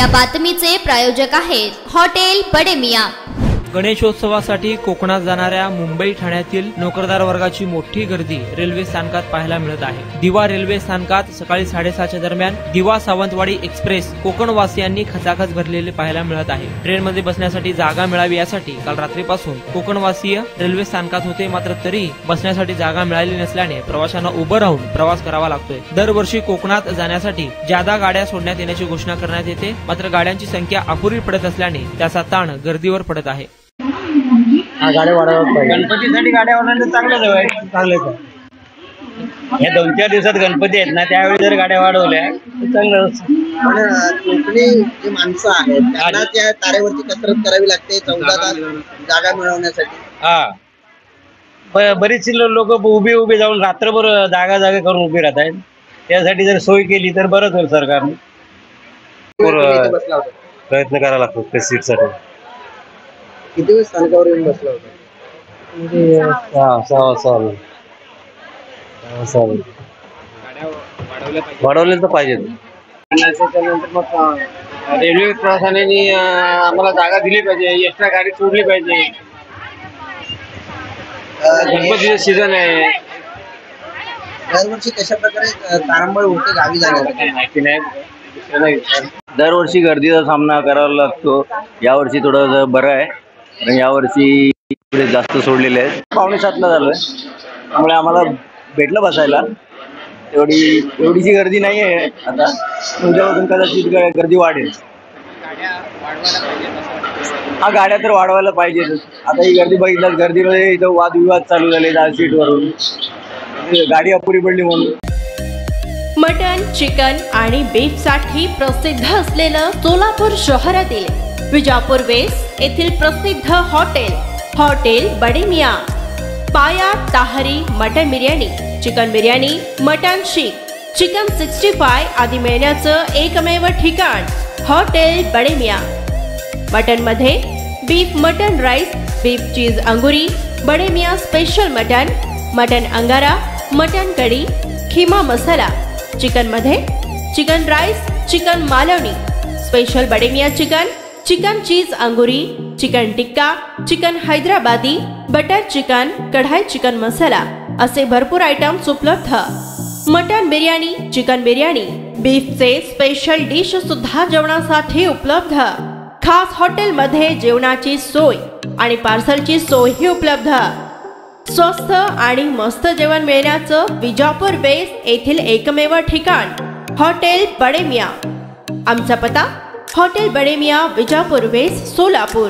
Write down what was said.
या बातमीचे प्रायोजक आहेत हॉटेल बडे मियां। गणेशोत्सवासाठी कोकणात जाणाऱ्या मुंबई ठाण्यातील नोकरदार वर्गाची मोठी गर्दी रेल्वे स्थानकात पाहायला मिळत आहे। दिवा रेल्वे स्थानकात सकाळी 7:30च्या दरम्यान दिवा सावंतवाडी एक्सप्रेस कोकणवासियांनी खचाखच भरलेले पाहायला मिळत आहे। ट्रेनमध्ये बसण्यासाठी जागा मिळावी यासाठी काल रात्रीपासून कोकणवासीय रेल्वे स्थानकात होते, मात्र तरी बसण्यासाठी जागा मिळाली नसल्याने प्रवाशांना उभं राहून प्रवास करावा लागतोय। दरवर्षी कोकणात जाण्यासाठी ज्यादा गाड्या सोडण्यात येण्याची घोषणा करण्यात येते, मात्र गाड्यांची संख्या अपुरी पडत असल्याने त्याचा ताण गर्दीवर पडत आहे। गाड्या वाढवत पाहिजे। गणपतीसाठी गाड्या वाढवणं चांगलंच आहे, चांगलंच आहे। या 2-4 दिवसात गणपती आहेत ना, त्यावेळी जर गाड्या वाढवल्या तर चांगलं। पण कोकणी जे माणसं आहेत त्यांना त्या तारेवरती कसरत करावी लागते 14 तास जागा मिळवण्यासाठी। बरीचशी लोक उभे जाऊन रात्रभर जागा करून उभी राहत आहेत। त्यासाठी जर सोय केली तर बरंच होईल। सरकारने प्रयत्न करावा लागतो त्या सीटसाठी। किती वेळ स्थानकावर येऊन बसला होता? वाढवले तर पाहिजे। त्यानंतर मग रेल्वे प्रशासनाने आम्हाला जागा दिली पाहिजे, एक्स्ट्रा गाडी सोडली पाहिजे। गणपतीचं सीझन आहे। दरवर्षी कशा प्रकारे तारांबळ होते गावी जाण्यासाठी माहिती नाही। दरवर्षी गर्दीचा सामना करावा लागतो। यावर्षी थोडं बरं आहे, कारण यावर्षी जास्त सोडलेले आहेत। 6:45ला झालोय, त्यामुळे आम्हाला भेटलं बसायला। एवढीची गर्दी नाही आहे। आता उद्यापासून कदाचित गर्दी वाढेल। गाड्या तर वाढवायला पाहिजे। आता ही गर्दी बघितलं, गर्दीमध्ये इथं वादविवाद चालू झाले सीटवरून, गाडी अपुरी पडली म्हणून। मटन, चिकन आणि बीफ साठी प्रसिद्ध असलेलं सोलापूर शहरातील विजापूर वेस्ट येथील प्रसिद्ध हॉटेल बडे मियां। पाया ताहरी mutton biryani, chicken biryani, mutton शीख, चिकन 65 आदी मिळण्याचं एकमेव ठिकाण हॉटेल बडे मियां। मटन मध्ये beef mutton rice, beef cheese अंगुरी, बडे मियां स्पेशल मटन अंगारा, मटन कढी, खिमा मसाला। चिकन मध्ये chicken rice, chicken Malvani, special Bade Miyan chicken cheese अंगुरी, chicken tikka, chicken Hyderabadi, butter chicken, kadai chicken masala असे भरपूर आयटम्स उपलब्ध। मटन बिर्याणी, चिकन बिर्याणी, बीफचे स्पेशल डिश सुद्धा जेवणासाठी उपलब्ध। खास हॉटेलमध्ये जेवणाची सोय आणि पार्सलची सोयही उपलब्ध। स्वस्त आणि मस्त जेवण मिळण्याचं विजापूर वेस्ट येथील एकमेव ठिकाण हॉटेल बडे मियां। आमचा पत्ता हॉटेल बडे मियां, विजापूर वेस्ट, सोलापूर।